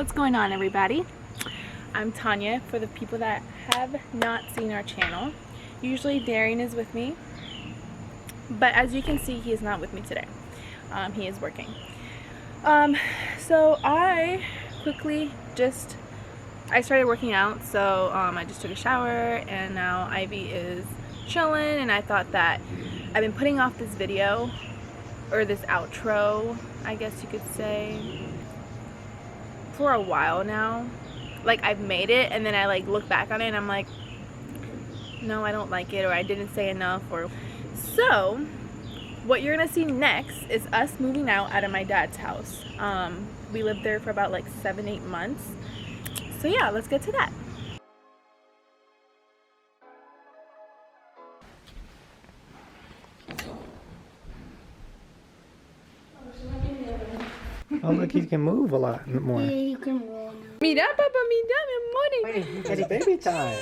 What's going on, everybody? I'm Tanya. For the people that have not seen our channel, usually Darian is with me, but as you can see, he is not with me today. He is working. So I started working out, so I just took a shower and now Ivy is chilling, and I thought that I've been putting off this video, or this outro, I guess you could say, for a while now. Like, I've made it and then I like look back on it and I'm like, no, I don't like it, or I didn't say enough. Or so what you're gonna see next is us moving out of my dad's house. We lived there for about like 7-8 months. So yeah, let's get to that. Oh, look, he can move a lot more. Yeah, you can roll now. Mira, papa, mira, mi amor. It's baby time.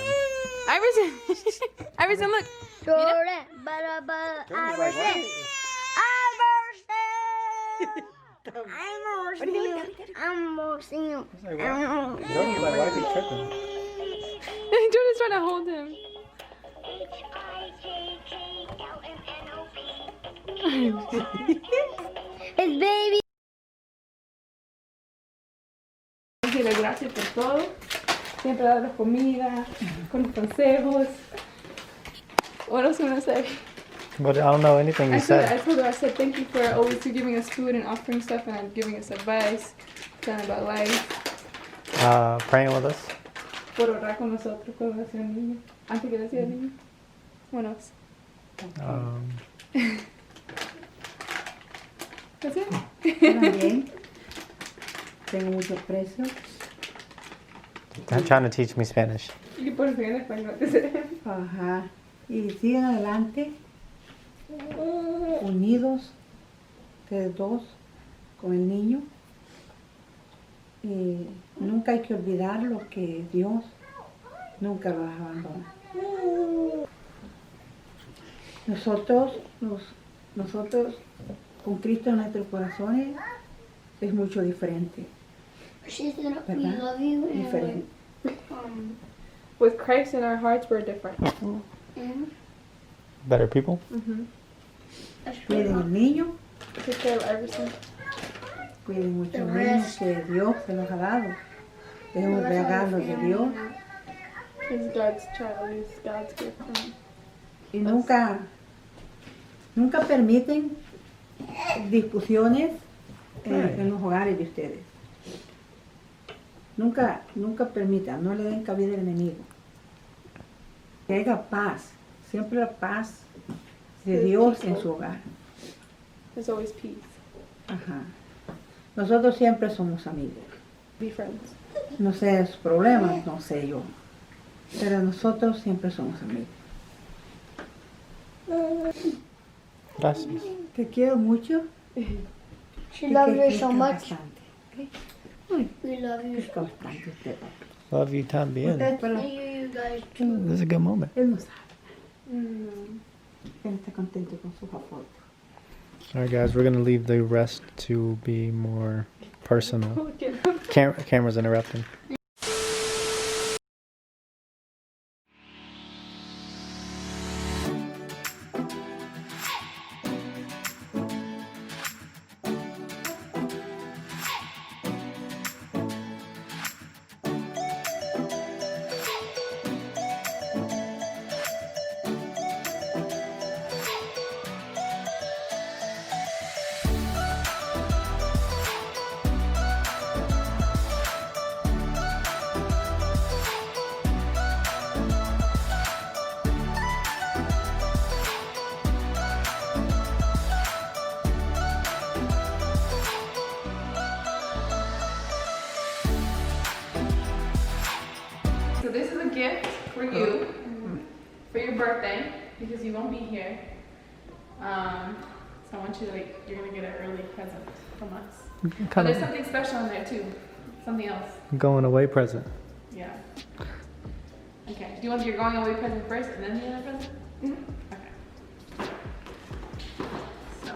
Iverson, look. Iverson! I'm roasting you. Jordan's like, why is he tripping? Jordan's trying to hold him. It's baby. Gracias por todo. Siempre darnos comida, con los consejos. What else you want to say? But I don't know anything you I said. told her, I said thank you for always giving us food and offering stuff and giving us advice, telling about life. Praying with us. Por orar con nosotros cuando nació el niño. Antes que naciera el niño. What else? That's it. También tengo mucho aprecio. I'm trying to teach me Spanish. Y por fin en español. Ajá. Y sigan adelante, unidos, ustedes dos, con el niño. Y nunca hay que olvidar lo que Dios nunca los abandona. Nosotros con Cristo en nuestros corazones es mucho diferente. She said, we ¿Verdad? love you. And Diferente. With Christ in our hearts, we're different. and Better people? Cuiden el niño, Take care of everything. cuiden mucho los niños que Dios se los ha dado. Es un regalo de Dios. He's God's child. He's God's gift. Y nunca permiten discusiones en los hogares de ustedes. Nunca permitan, no le den cabida al enemigo. Que haya paz, siempre la paz de Dios en su hogar. There's always peace. Ajá. Nosotros siempre somos amigos. Be friends. No sé sus problemas, no sé yo. Pero nosotros siempre somos amigos. Gracias. Te quiero mucho. she loves you so crezcan much. bastante, ¿ok? Uy, We love you. crezca bastante usted. Love you también. Usted, pero And you guys. This is a good moment. él no sabe. Él está contento con su foto. Alright, guys, we're going to leave the rest to be more personal. Camera's interrupting. So this is a gift for you for your birthday, because you won't be here. So I want you to, like, you're gonna get an early present from us. But Kind there's of something special in there too. Something else. going away present. Yeah. Okay. Do you want your going away present first and then the other present? Okay. So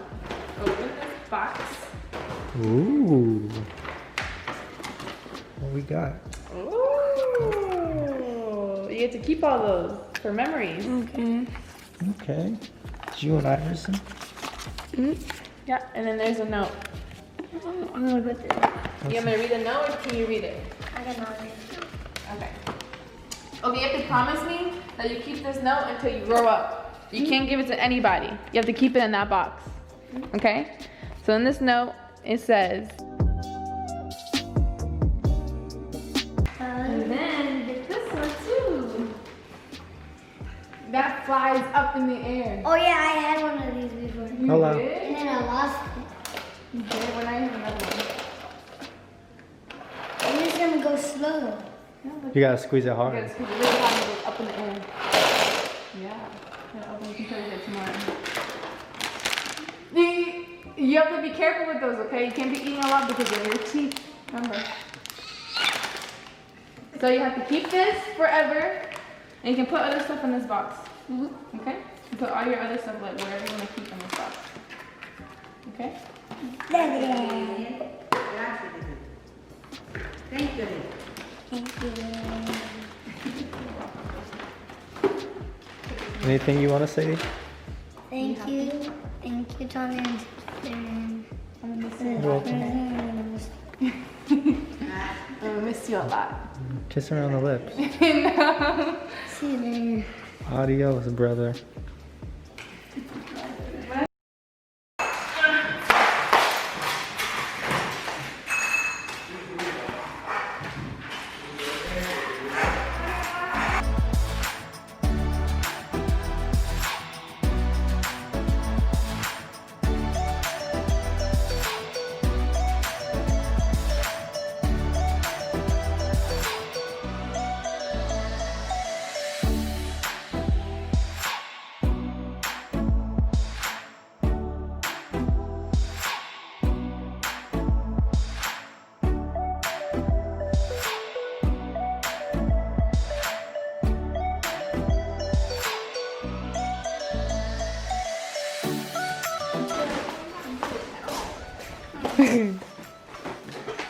open this box. Ooh. got? Ooh, you get to keep all those for memories. Okay. Okay. June Iverson. Yeah, and then there's a note. I'm gonna put this. You want me to read the note or can you read it? I don't know. Okay. Okay, you have to promise me that you keep this note until you grow up. You can't give it to anybody. You have to keep it in that box. Okay? So in this note, it says, and then get this one too. That flies up in the air. Oh yeah, I had one of these before. You Hello. did? And then I lost it. You did? When I have another one. I'm just gonna go slow. You gotta squeeze it You hard. gotta squeeze it really hard and go up in the air. Yeah. Gotta open it until you get tomorrow. You have to be careful with those, okay? You can't be eating a lot because of your teeth. Remember. So you have to keep this forever, and you can put other stuff in this box. Okay? You put all your other stuff like wherever you want to keep in this box. Okay? Gracias. Thank you. Thank you. Anything you want to say? Thank you. Thank you, Tony. And I'm gonna miss you. You're welcome. I'm gonna miss you a lot. Kiss her on the lips. No. See you later. Adios, brother.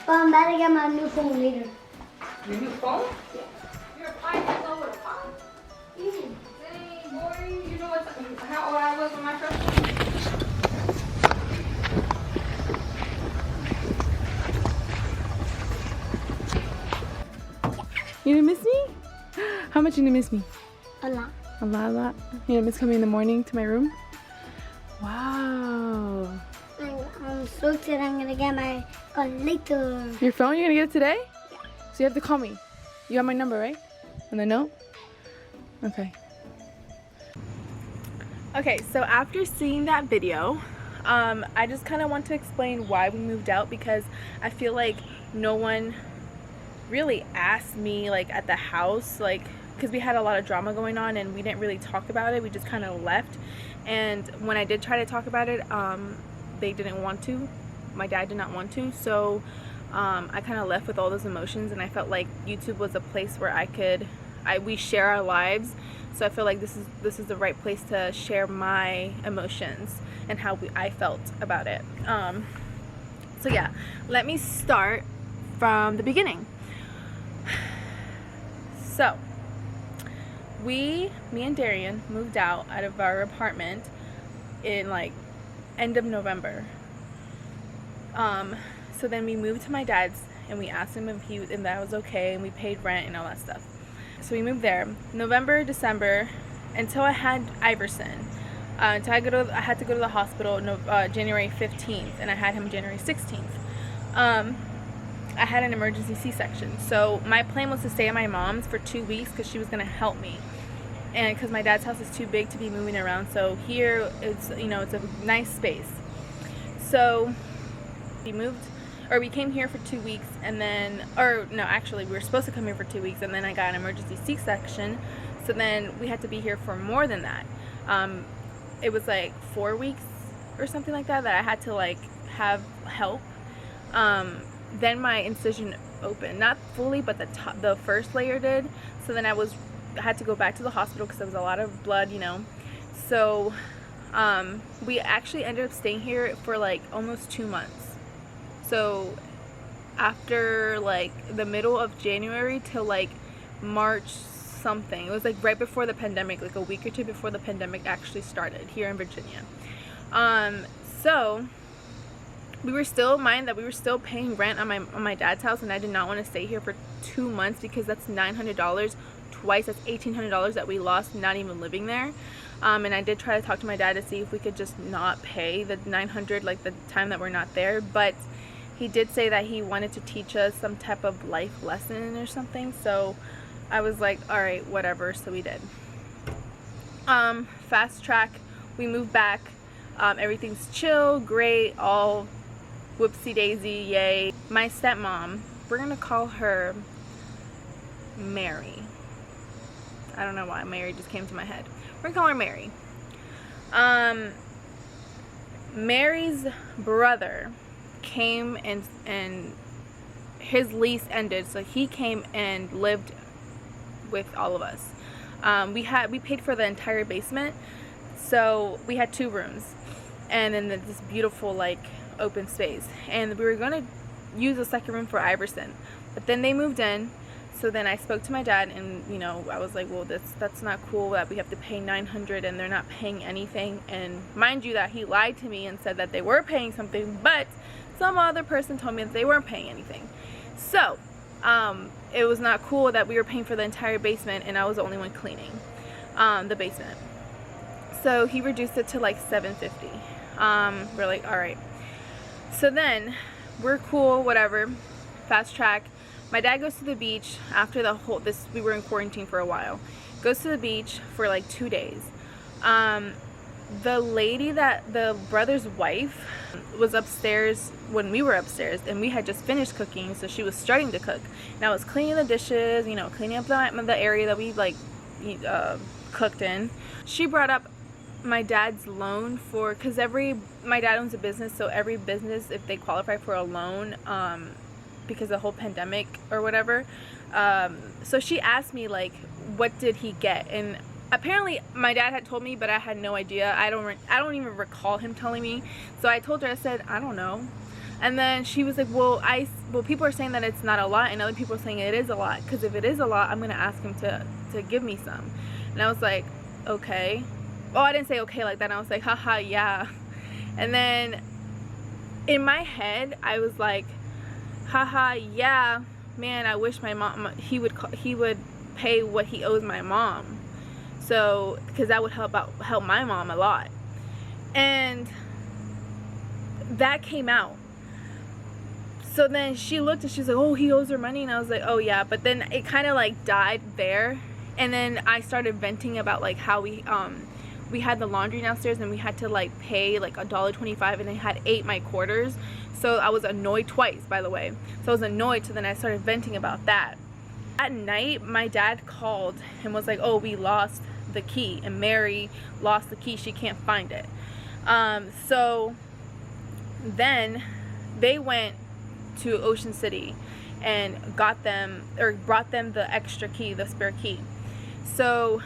Well, I'm about to get my new phone later. Your new phone? Yeah. You're 5 years old with a phone? Dang, boy, you know how old I was when my first one? You didn't miss me? How much you didn't miss me? A lot. A lot. You didn't miss coming in the morning to my room? Wow. I'm so excited. I'm gonna get my phone later. Your phone, you're gonna get it today? Yeah. So you have to call me. You have my number, right? On the note? Okay. Okay, so after seeing that video, I just kind of want to explain why we moved out because I feel like no one really asked me like at the house, like because we had a lot of drama going on and we didn't really talk about it. We just kind of left, and when I did try to talk about it, they didn't want to. My dad did not want to, so I kind of left with all those emotions, and I felt like YouTube was a place where we share our lives. So I feel like this is the right place to share my emotions and how I felt about it. So yeah, let me start from the beginning. So me and Darian moved out of our apartment in like end of November. So then we moved to my dad's and we asked him if that was okay, and we paid rent and all that stuff. So we moved there November, December, until I had Iverson. Until I had to go to the hospital January 15th, and I had him January 16th. I had an emergency C-section. So my plan was to stay at my mom's for 2 weeks because she was gonna help me, and because my dad's house is too big to be moving around. So here it's it's a nice space. So we came here for 2 weeks, and then, actually we were supposed to come here for 2 weeks, and then I got an emergency C-section, so then we had to be here for more than that. It was like 4 weeks or something like that I had to like have help. Then my incision opened, not fully, but the first layer did. So then I had to go back to the hospital because there was a lot of blood, So we actually ended up staying here for like almost 2 months. So after like the middle of January till like March something. It was like right before the pandemic, like a week or two before the pandemic actually started here in Virginia. So we were still, mind that we were still paying rent on my dad's house, and I did not want to stay here for 2 months because that's $900 twice. That's $1,800 that we lost not even living there. And I did try to talk to my dad to see if we could just not pay the $900 like the time that we're not there, but he did say that he wanted to teach us some type of life lesson or something. So I was like, all right, whatever. So we did. Fast track, we moved back. Everything's chill, great, all whoopsie daisy, yay. My stepmom, we're gonna call her Mary. I don't know why Mary just came to my head. We're gonna call her Mary. Mary's brother came and his lease ended, so he came and lived with all of us. We paid for the entire basement, so we had 2 rooms and then this beautiful like open space, and we were gonna use a second room for Iverson, but then they moved in. So then I spoke to my dad, and you know, I was like, well, that's not cool that we have to pay $900 and they're not paying anything. And mind you that he lied to me and said that they were paying something, but some other person told me that they weren't paying anything. So it was not cool that we were paying for the entire basement and I was the only one cleaning the basement. So he reduced it to like $750. We're like, all right. So then we're cool, whatever. Fast track. My dad goes to the beach after we were in quarantine for a while. Goes to the beach for like 2 days. The brother's wife was upstairs when we were upstairs, and we had just finished cooking, so she was starting to cook. And I was cleaning the dishes, you know, cleaning up the area that we like cooked in. She brought up my dad's loan for, because my dad owns a business, so every business, if they qualify for a loan, because of the whole pandemic or whatever, so she asked me like, what did he get? And apparently my dad had told me, but I had no idea. I don't even recall him telling me. So I told her, I said, I don't know. And then she was like, well, people are saying that it's not a lot, and other people are saying it is a lot, because if it is a lot, I'm gonna ask him to give me some. And I was like, okay. Oh, I didn't say okay like that. I was like, haha, yeah. And then in my head I was like, haha, yeah, man, I wish my mom, he would pay what he owes my mom, so because that would help my mom a lot. And that came out. So then she looked and she's like, oh, he owes her money. And I was like, oh yeah. But then it kind of like died there, and then I started venting about like how we had the laundry downstairs and we had to like pay like $1.25, and I had 8 my quarters. So I was annoyed twice, by the way. So I was annoyed, so then I started venting about that. At night, my dad called and was like, oh, we lost the key, and Mary lost the key, she can't find it. So then they went to Ocean City and brought them the extra key, the spare key. So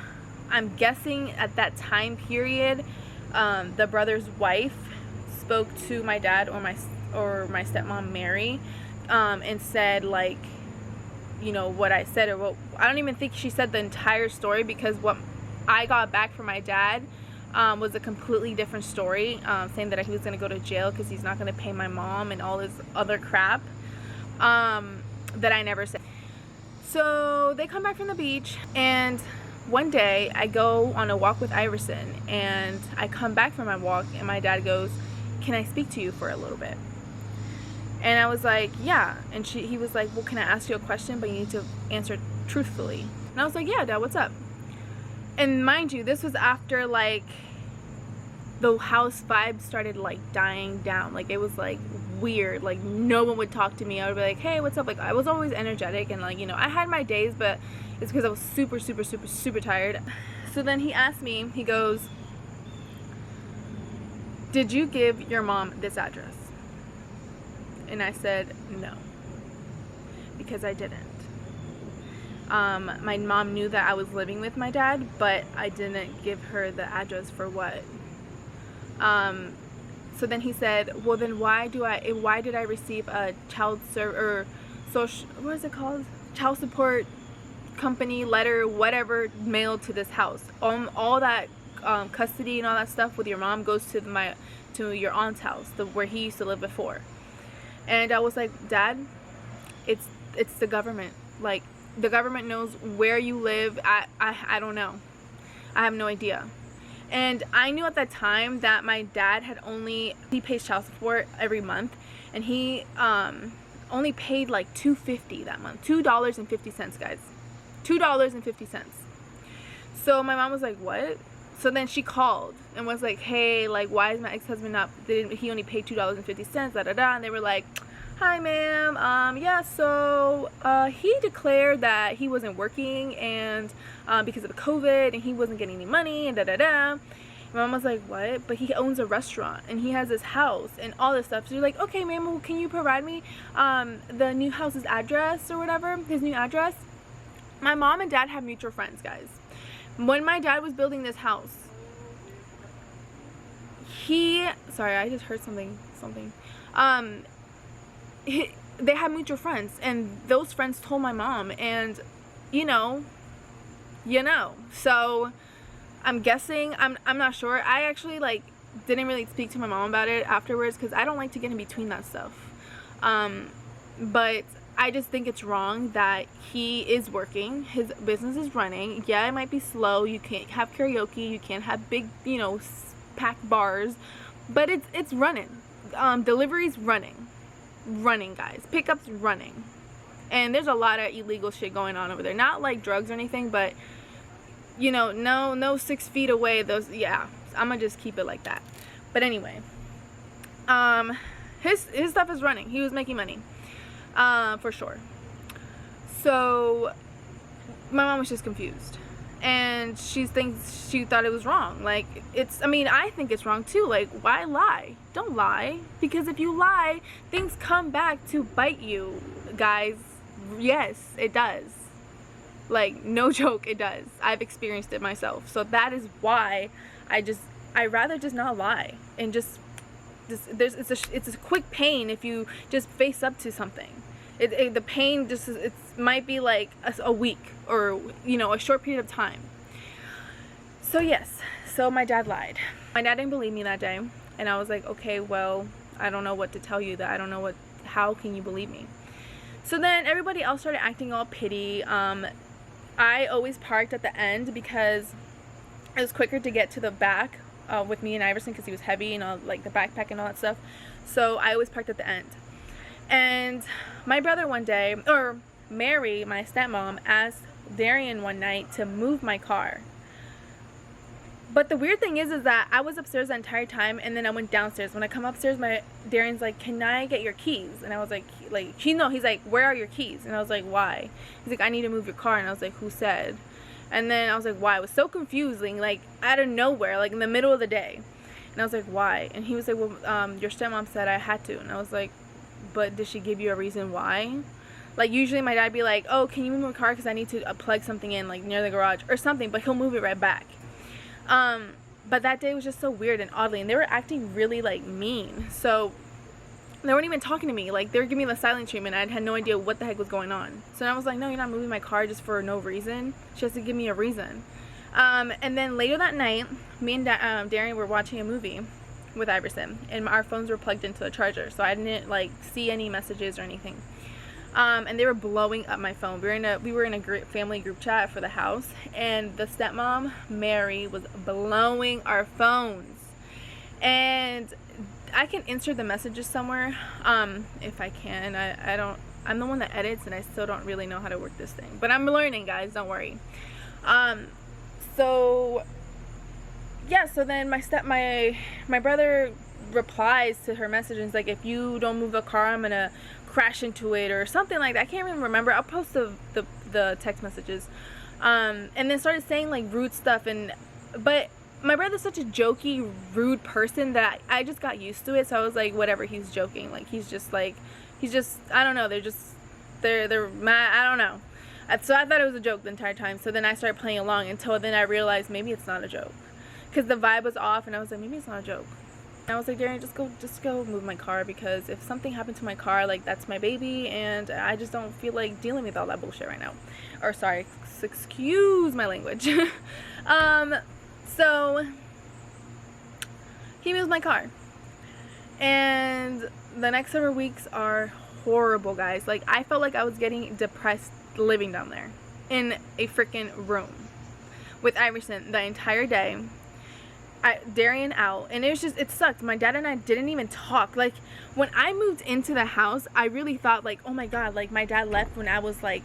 I'm guessing at that time period, the brother's wife spoke to my dad or my stepmom Mary, and said like, you know, what I said, or what, I don't even think she said the entire story, because what I got back from my dad was a completely different story, saying that he was going to go to jail because he's not going to pay my mom and all this other crap that I never said. So they come back from the beach, and one day I go on a walk with Iverson, and I come back from my walk and my dad goes, can I speak to you for a little bit? And I was like, yeah. And he was like, well, can I ask you a question, but you need to answer truthfully? And I was like, yeah, Dad, what's up? And mind you, this was after like the house vibe started like dying down. Like it was like weird, like no one would talk to me. I would be like, hey, what's up? Like I was always energetic, and like, you know, I had my days, but it's because I was super tired. So then he asked me, he goes, did you give your mom this address? And I said no, because I didn't. My mom knew that I was living with my dad, but I didn't give her the address for what? So then he said, well then why did I receive a child what is it called, child support company letter, whatever, mailed to this house? All that custody and all that stuff with your mom goes to your aunt's house, where he used to live before. And I was like, Dad, it's the government. Like, the government knows where you live. I don't know. I have no idea. And I knew at that time that my dad he pays child support every month, and he only paid like $2.50 that month. $2.50, guys. $2.50. So my mom was like, what? So then she called and was like, hey, like, why is my ex-husband he only paid $2.50, da da da. And they were like, hi ma'am, yeah, so he declared that he wasn't working, and because of the COVID, and he wasn't getting any money, and da da da. My mom was like, what? But he owns a restaurant and he has his house and all this stuff. So you're like, okay ma'am, well, can you provide me the new house's address or whatever, his new address? My mom and dad have mutual friends, guys. When my dad was building this house, sorry, I just heard something. They had mutual friends, and those friends told my mom, and you know, so I'm guessing, I'm not sure. I actually like didn't really speak to my mom about it afterwards, because I don't like to get in between that stuff. But I just think it's wrong that he is working, his business is running. Yeah, it might be slow, you can't have karaoke, you can't have big, you know, packed bars, but it's running. Deliveries running, guys, pickups running. And there's a lot of illegal shit going on over there, not like drugs or anything, but you know, no 6 feet away, those, yeah, I'm gonna just keep it like that. But anyway, his stuff is running, he was making money, for sure. So my mom was just confused, and she thought it was wrong. Like, I mean, I think it's wrong too. Like, why lie? Don't lie, because if you lie, things come back to bite you, guys. Yes, it does. Like, no joke, it does. I've experienced it myself. So that is why I rather just not lie, and it's a quick pain if you just face up to something. The pain it might be like a week, or you know, a short period of time. So yes, so my dad lied. My dad didn't believe me that day, and I was like, okay, well, I don't know what to tell you, that I don't know how can you believe me? So then everybody else started acting all pity. I always parked at the end because it was quicker to get to the back with me and Iverson, because he was heavy and all, like the backpack and all that stuff. So I always parked at the end. And my brother one day, or Mary, my stepmom, asked Darian one night to move my car. But the weird thing is that I was upstairs the entire time, and then I went downstairs. When I come upstairs, Darian's like, can I get your keys? And I was like, he's like, where are your keys? And I was like, why? He's like, I need to move your car. And I was like, who said? And then I was like, why? It was so confusing, like out of nowhere, like in the middle of the day. And I was like, why? And he was like, well, your stepmom said I had to. And I was like, but did she give you a reason why? Like, usually my dad would be like, oh, can you move my car because I need to plug something in, like near the garage or something, but he'll move it right back. But that day was just so weird and oddly, and they were acting really like mean. So they weren't even talking to me, like they were giving me the silent treatment. I had no idea what the heck was going on. So I was like, no, you're not moving my car just for no reason. She has to give me a reason. And then later that night, me and Darian were watching a movie with Iverson, and our phones were plugged into a charger, so I didn't like see any messages or anything. And they were blowing up my phone. We were in a family group chat for the house, and the stepmom, Mary, was blowing our phones. And I can insert the messages somewhere, if I can. I'm the one that edits, and I still don't really know how to work this thing, but I'm learning, guys, don't worry. So yeah, so then my brother replies to her message, and it's like, if you don't move the car, I'm gonna crash into it or something like that. I can't even remember. I'll post the text messages. And then started saying like rude stuff, but my brother's such a jokey, rude person that I just got used to it. So I was like, whatever, he's joking. Like, he's just, I don't know, they're mad, I don't know. So I thought it was a joke the entire time. So then I started playing along until then I realized maybe it's not a joke, because the vibe was off, and I was like, maybe it's not a joke. I was like, Darian, just go move my car, because if something happened to my car, like, that's my baby, and I just don't feel like dealing with all that bullshit right now. Or sorry, excuse my language. So he moves my car, and the next several weeks are horrible, guys. Like, I felt like I was getting depressed living down there in a freaking room with Iverson the entire day. Darian out, and it sucked. My dad and I didn't even talk. Like, when I moved into the house, I really thought, like, oh my god, like, my dad left when I was like,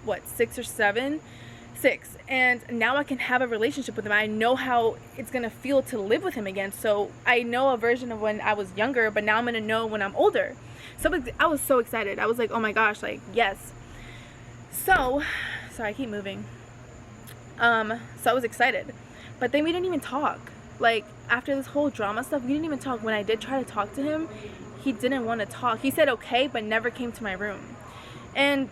what, 6 or 7? 6, and now I can have a relationship with him. I know how it's gonna feel to live with him again. So I know a version of when I was younger, but now I'm gonna know when I'm older. So I was so excited. I was like, oh my gosh, like, yes. So sorry, I keep moving. So I was excited, but then we didn't even talk. Like, after this whole drama stuff, we didn't even talk. When I did try to talk to him, he didn't want to talk. He said okay, but never came to my room. And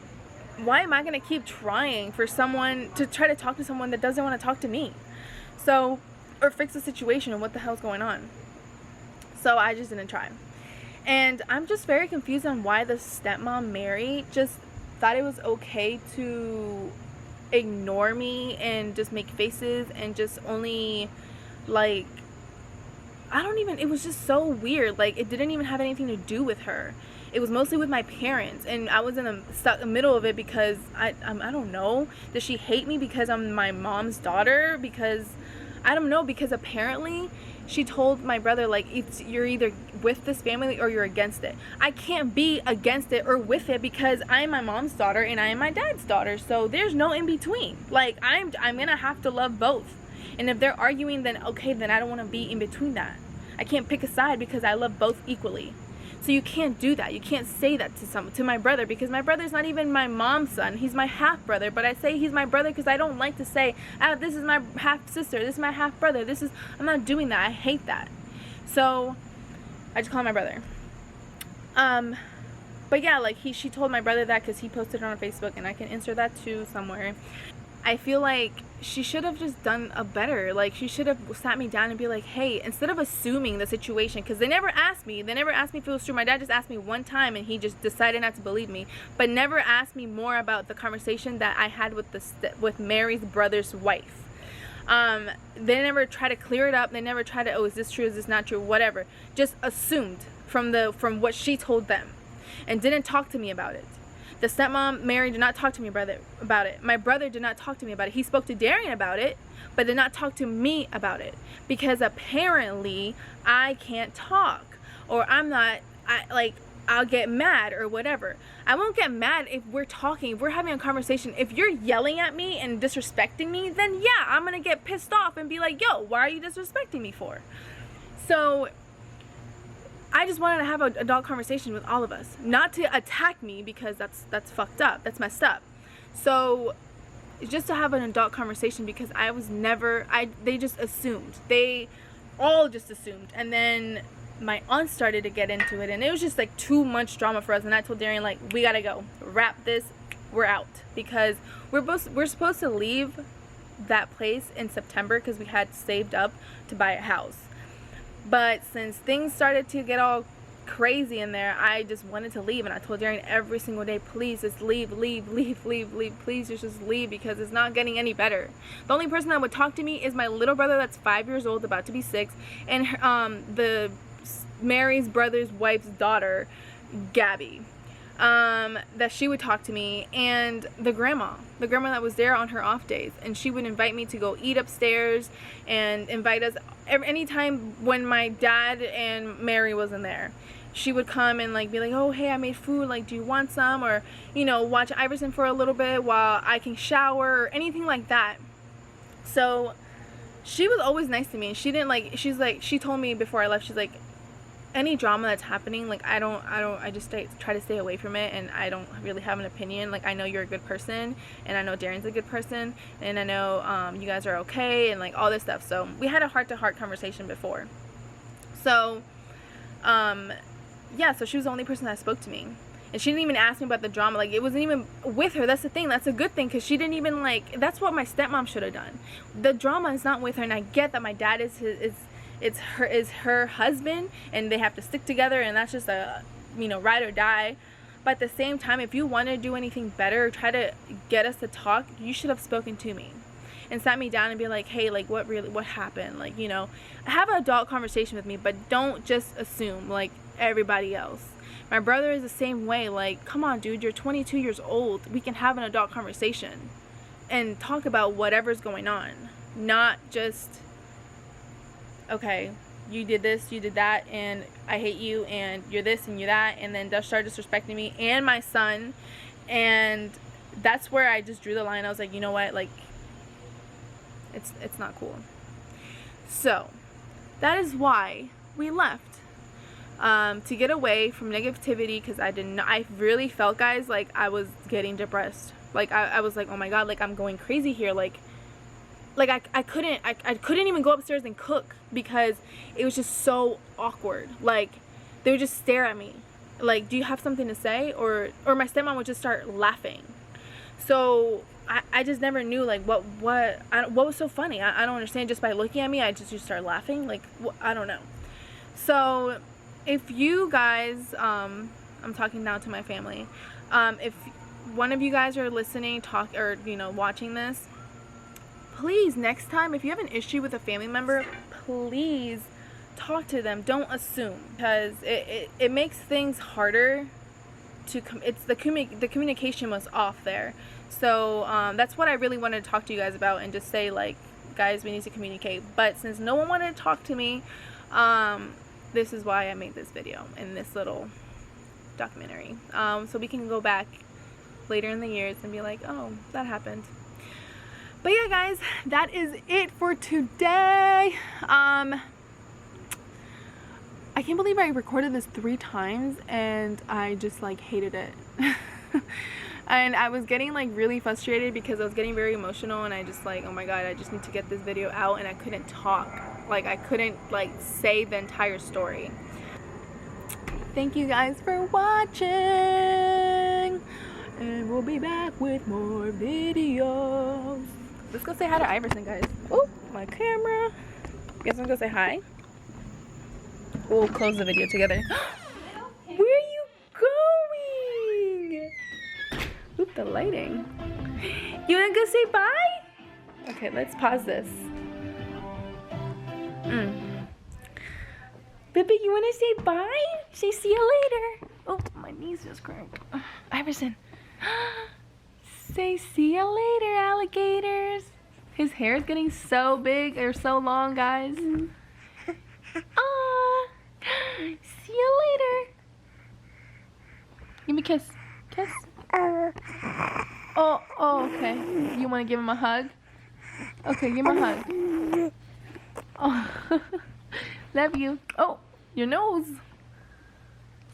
why am I gonna keep trying for someone to try to talk to someone that doesn't want to talk to me? So, or fix the situation, and what the hell's going on? So I just didn't try. And I'm just very confused on why the stepmom Mary just thought it was okay to ignore me and just make faces and just only, like, it was just so weird. Like, it didn't even have anything to do with her. It was mostly with my parents, and I was stuck in the middle of it because I don't know. Does she hate me because I'm my mom's daughter? Because I don't know, because apparently she told my brother, like, you're either with this family or you're against it. I can't be against it or with it, because I am my mom's daughter and I am my dad's daughter. So there's no in between. Like, I'm gonna have to love both. And if they're arguing, then okay, then I don't want to be in between that. I can't pick a side because I love both equally. So you can't do that. You can't say that to my brother, because my brother's not even my mom's son. He's my half brother, but I say he's my brother because I don't like to say, this is my half sister, this is my half brother, I'm not doing that. I hate that. So I just call him my brother. But yeah, like, she told my brother that because he posted it on Facebook, and I can insert that too somewhere. I feel like she should have just done a better. Like, she should have sat me down and be like, hey, instead of assuming the situation, because they never asked me if it was true. My dad just asked me one time, and he just decided not to believe me, but never asked me more about the conversation that I had with Mary's brother's wife. They never try to clear it up. They never try to, oh, is this true, is this not true, whatever. Just assumed from what she told them, and didn't talk to me about it. The stepmom, Mary, did not talk to me about it. My brother did not talk to me about it. He spoke to Darian about it, but did not talk to me about it, because apparently I can't talk, or I'll get mad or whatever. I won't get mad if we're talking, if we're having a conversation. If you're yelling at me and disrespecting me, then yeah, I'm gonna get pissed off and be like, yo, why are you disrespecting me for? So I just wanted to have an adult conversation with all of us, not to attack me, because that's fucked up, that's messed up. So it's just to have an adult conversation, because they just assumed. They all just assumed. And then my aunt started to get into it, and it was just like too much drama for us. And I told Darian, like, we gotta go, wrap this, we're out, because we're supposed to leave that place in September, because we had saved up to buy a house. But since things started to get all crazy in there, I just wanted to leave. And I told Darian every single day, please just leave, please just leave, because it's not getting any better. The only person that would talk to me is my little brother that's 5 years old, about to be 6, and the Mary's brother's wife's daughter, Gabby. That she would talk to me, and the grandma that was there on her off days, and she would invite me to go eat upstairs and invite us anytime when my dad and Mary wasn't there. She would come and, like, be like, oh, hey, I made food, like, do you want some? Or, you know, watch Iverson for a little bit while I can shower, or anything like that. So she was always nice to me, and she told me before I left, she's like, any drama that's happening, like, I just try to stay away from it, and I don't really have an opinion. Like, I know you're a good person, and I know Darian's a good person, and I know you guys are okay, and, like, all this stuff. So we had a heart-to-heart conversation before. So yeah, so she was the only person that spoke to me, and she didn't even ask me about the drama. Like, it wasn't even with her. That's the thing. That's a good thing, because she didn't even, like, that's what my stepmom should have done. The drama is not with her, and I get that my dad is it's her husband, and they have to stick together, and that's just a, you know, ride or die. But at the same time, if you want to do anything better or try to get us to talk, you should have spoken to me and sat me down and be like, hey, like, what happened? Like, you know, have an adult conversation with me, but don't just assume like everybody else. My brother is the same way. Like, come on, dude, you're 22 years old. We can have an adult conversation and talk about whatever's going on, not just, okay, you did this, you did that, and I hate you, and you're this and you're that, and then just start disrespecting me and my son. And that's where I just drew the line. I was like, you know what, like, it's not cool. So that is why we left, to get away from negativity, because I really felt, guys, like I was getting depressed. Like I was like, oh my god, like I'm going crazy here. Like I couldn't even go upstairs and cook because it was just so awkward. Like they would just stare at me like, do you have something to say? Or my stepmom would just start laughing. So I just never knew like what was so funny. I don't understand. Just by looking at me, I just start laughing. Like, I don't know. So if you guys, I'm talking now to my family, if one of you guys are listening, or you know, watching this, please, next time, if you have an issue with a family member, please talk to them. Don't assume, because it makes things harder to the communication was off there. So that's what I really wanted to talk to you guys about, and just say, like, guys, we need to communicate. But since no one wanted to talk to me, this is why I made this video in this little documentary, so we can go back later in the years and be like, oh, that happened. But yeah, guys, that is it for today. I can't believe I recorded this 3 times and I just like hated it. And I was getting like really frustrated because I was getting very emotional, and I just like, oh my god, I just need to get this video out, and I couldn't talk. Like I couldn't like say the entire story. Thank you guys for watching, and we'll be back with more videos. Let's go say hi to Iverson, guys. Oh, my camera. You guys wanna go say hi? We'll close the video together. Where are you going? Oop, the lighting. You wanna go say bye? Okay, let's pause this. Baby, you wanna say bye? Say see you later. Oh, my knees just cracked. Iverson. Say see you later, alligators. His hair is getting so big or so long, guys. Ah, see you later. Give me a kiss. Kiss. Oh, okay. You want to give him a hug? Okay, give him a hug. Oh, love you. Oh, your nose.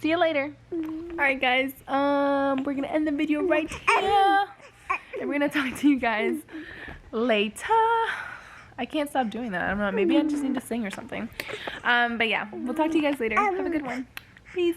See you later. Alright, guys, we're gonna end the video right here, and we're gonna talk to you guys later. I can't stop doing that. I don't know, maybe I just need to sing or something. But yeah, we'll talk to you guys later. Have a good one. Peace.